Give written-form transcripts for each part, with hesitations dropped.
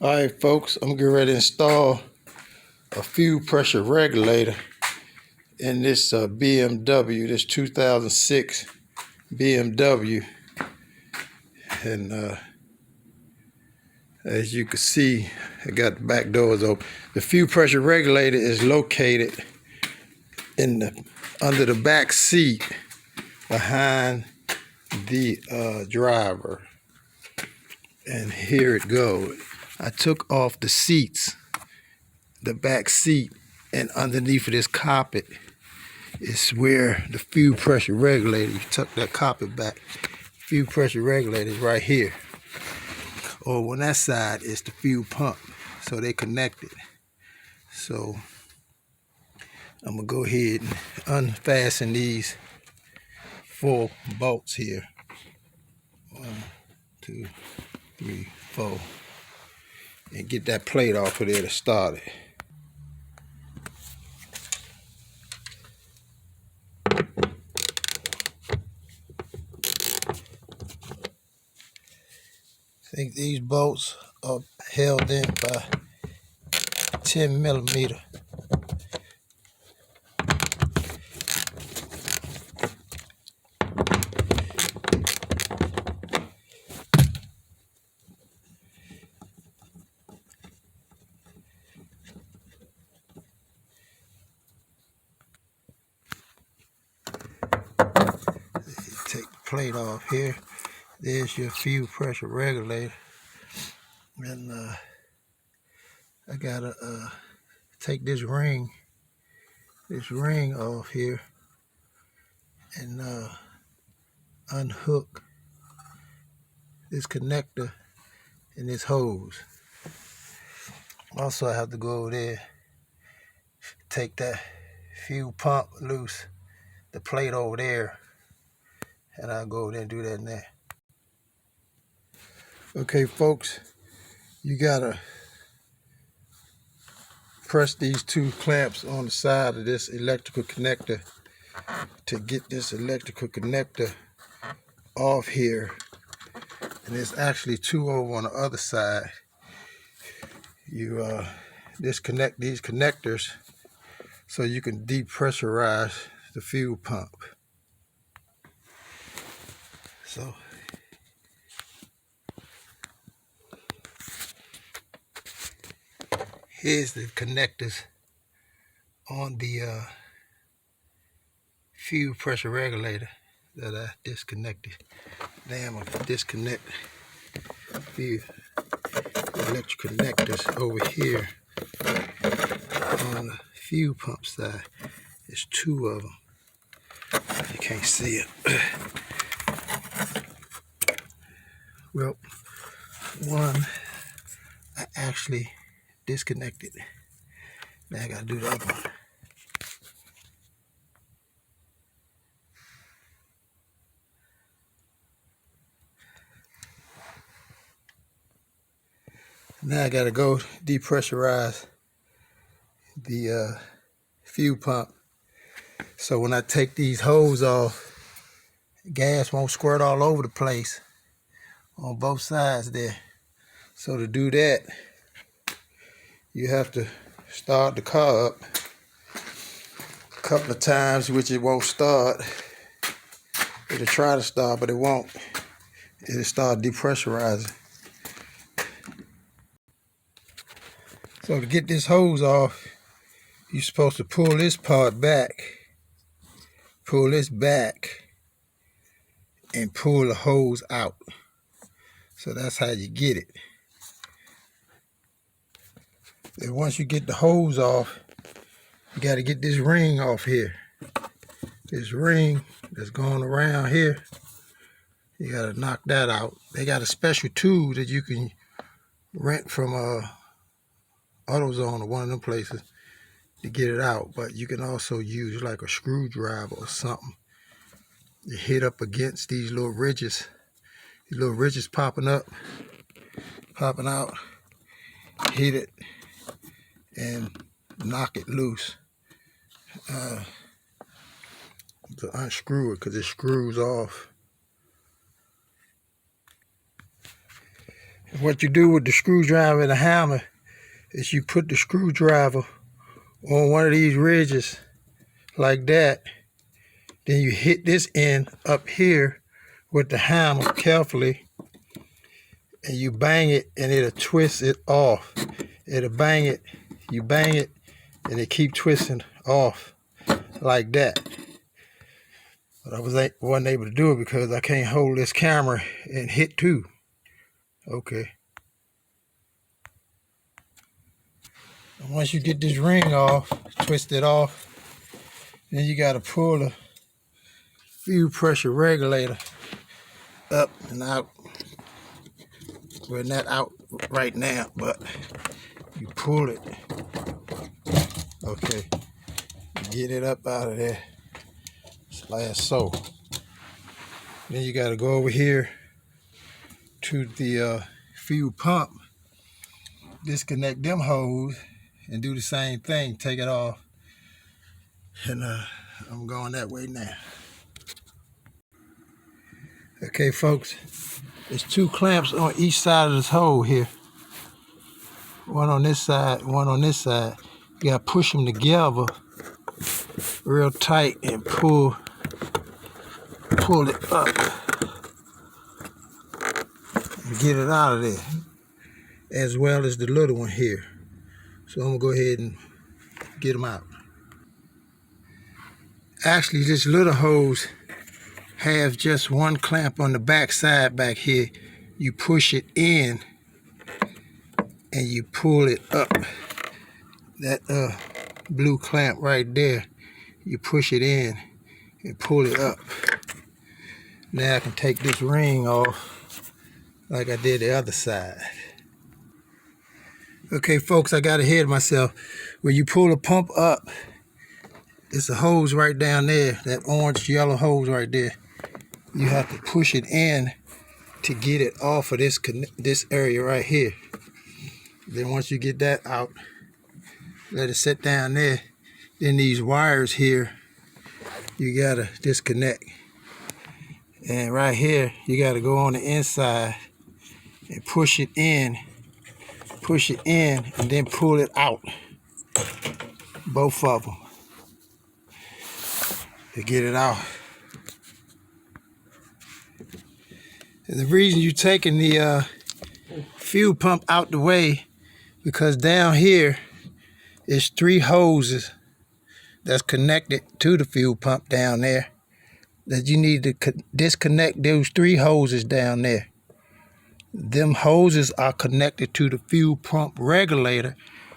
All right, folks, I'm getting ready to install a fuel pressure regulator in this BMW, this 2006 BMW. And as you can see, I got the back doors open. The fuel pressure regulator is located under the back seat behind the driver. And here it goes. I took off the seats, the back seat, and underneath of this carpet is where the fuel pressure regulator, you tuck that carpet back, fuel pressure regulator is right here. Or on that side is the fuel pump, so they connected. So I'm gonna go ahead and unfasten these 4 bolts here. 1, 2, 3, 4, and get that plate off of there to start it. I think these bolts are held in by 10 millimeter. Take the plate off here. There's your fuel pressure regulator. And I gotta take this ring off here and unhook this connector and this hose. Also, I have to go over there, take that fuel pump loose, the plate over there, and I'll go over there and do that now. Okay, folks, you gotta press these 2 clamps on the side of this electrical connector to get this electrical connector off here. And there's actually 2 over on the other side. You disconnect these connectors so you can depressurize the fuel pump. So here's the connectors on the fuel pressure regulator that I disconnected. Now I'm gonna disconnect the electric connectors over here on the fuel pump side. There's 2 of them. You can't see it. Well, one I actually disconnected. Now I gotta do the other one. Now I gotta go depressurize the fuel pump, so when I take these hoses off, gas won't squirt all over the place on both sides there. So to do that, you have to start the car up a couple of times, which it won't start. It'll try to start, but it won't. It'll start depressurizing. So to get this hose off, you're supposed to pull this part back, pull this back, and pull the hose out. So that's how you get it. And once you get the hose off, you got to get this ring off here. This ring that's going around here, you got to knock that out. They got a special tool that you can rent from AutoZone or one of them places to get it out, but you can also use like a screwdriver or something. You hit up against these little ridges popping up, popping out, hit it and knock it loose to unscrew it, because it screws off. What you do with the screwdriver and the hammer is you put the screwdriver on one of these ridges like that. Then you hit this end up here with the hammer carefully, and you bang it, and it'll twist it off. It'll bang it, you bang it, and it keep twisting off like that. But I wasn't able to do it because I can't hold this camera and hit two. Okay. And once you get this ring off, twist it off, then you got to pull the fuel pressure regulator up and out. We're not out right now, but you pull it. Okay. Get it up out of there. Like so. Then you got to go over here to the fuel pump, disconnect them hoses, and do the same thing. Take it off. And I'm going that way now. Okay, folks. There's two clamps on each side of this hole here. One on this side, one on this side. You gotta push them together real tight and pull it up and get it out of there, as well as the little one here. So I'm gonna go ahead and get them out. Actually, this little hose has just one clamp on the back side back here. You push it in and you pull it up. That blue clamp right there, you push it in and pull it up. Now I can take this ring off like I did the other side. Okay, folks, I got ahead of myself. When you pull the pump up, it's a hose right down there, that orange yellow hose right there. You have to push it in to get it off of this area right here. Then once you get that out, let it sit down there. Then these wires here, you gotta disconnect. And right here, you gotta go on the inside and push it in, and then pull it out. Both of them. To get it out. And the reason you're taking the fuel pump out the way, because down here is 3 hoses that's connected to the fuel pump down there, that you need to disconnect those 3 hoses down there. Them hoses are connected to the fuel pump regulator,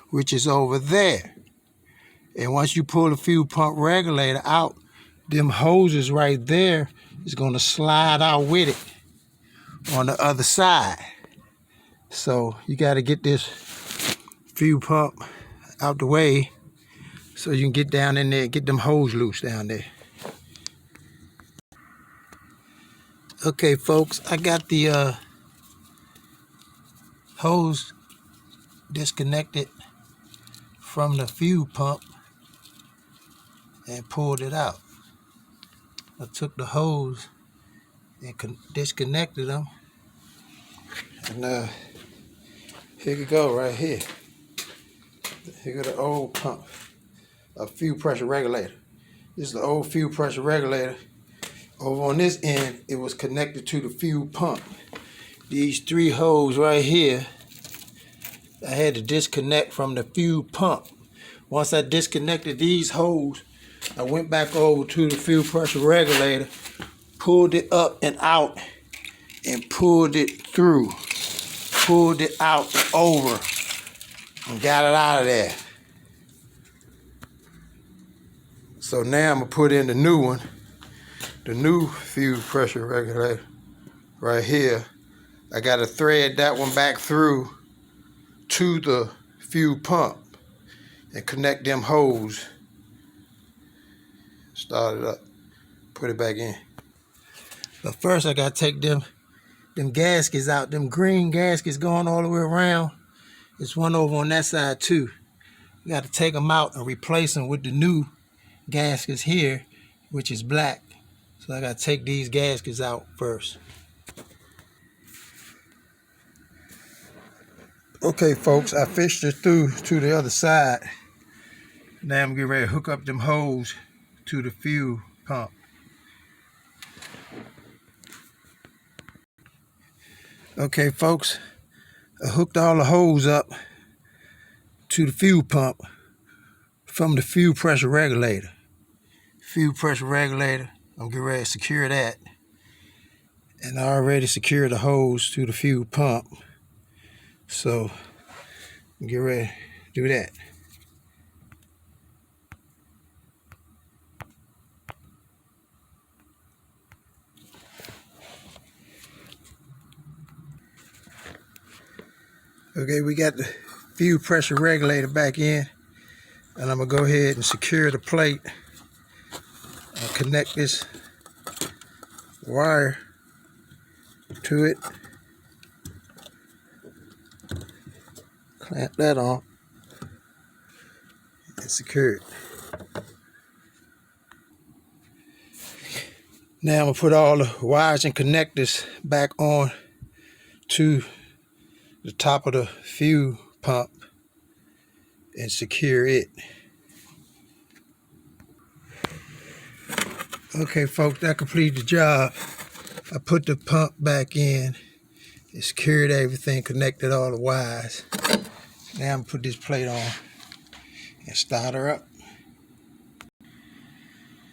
which is over there. And once you pull the fuel pump regulator out, them hoses right there is going to slide out with it on the other side. So you got to get this fuel pump out the way so you can get down in there and get them hoses loose down there. Okay, folks, I got the hose disconnected from the fuel pump and pulled it out. I took the hose and disconnected them, and here you go right here. Here go the old pump, a fuel pressure regulator. This is the old fuel pressure regulator. Over on this end, it was connected to the fuel pump. These 3 hoses right here, I had to disconnect from the fuel pump. Once I disconnected these hoses, I went back over to the fuel pressure regulator, pulled it up and out, and pulled it through. Pulled it out and over, and got it out of there. So now I'm gonna put in the new one, the new fuel pressure regulator right here. I gotta thread that one back through to the fuel pump and connect them hoses. Start it up, put it back in. But first I gotta take them gaskets out, them green gaskets going all the way around. There's one over on that side too. You gotta take them out and replace them with the new gaskets here, which is black. So I gotta take these gaskets out first. Okay, folks, I fished it through to the other side. Now I'm getting ready to hook up them hose to the fuel pump. Okay, folks, I hooked all the hose up to the fuel pump from the fuel pressure regulator. Fuel pressure regulator, I'm getting ready to secure that. And I already secured the hose to the fuel pump. So, get ready to do that. Okay, we got the fuel pressure regulator back in, and I'm gonna go ahead and secure the plate. I'll connect this wire to it, clamp that on, and secure it. Now I'm gonna put all the wires and connectors back on to the top of the fuel pump and secure it. Okay, folks, that completed the job. I put the pump back in and secured everything, connected all the wires. Now I'm gonna put this plate on and start her up.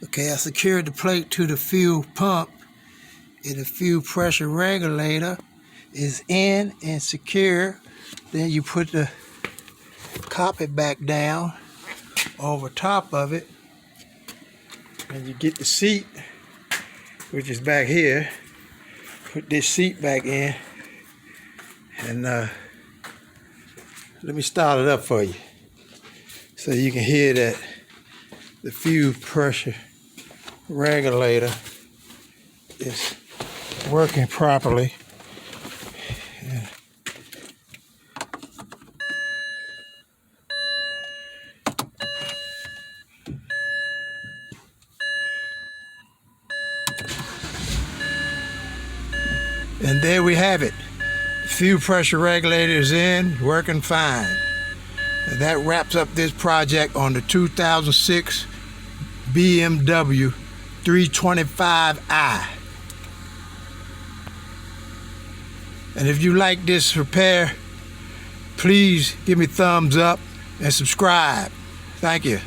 Okay, I secured the plate to the fuel pump, and the fuel pressure regulator is in and secure. Then you put the carpet back down over top of it, and you get the seat, which is back here. Put this seat back in, and let me start it up for you so you can hear that the fuel pressure regulator is working properly. And there we have it. Fuel pressure regulator is in, working fine. And that wraps up this project on the 2006 BMW 325i. And if you like this repair, please give me a thumbs up and subscribe. Thank you.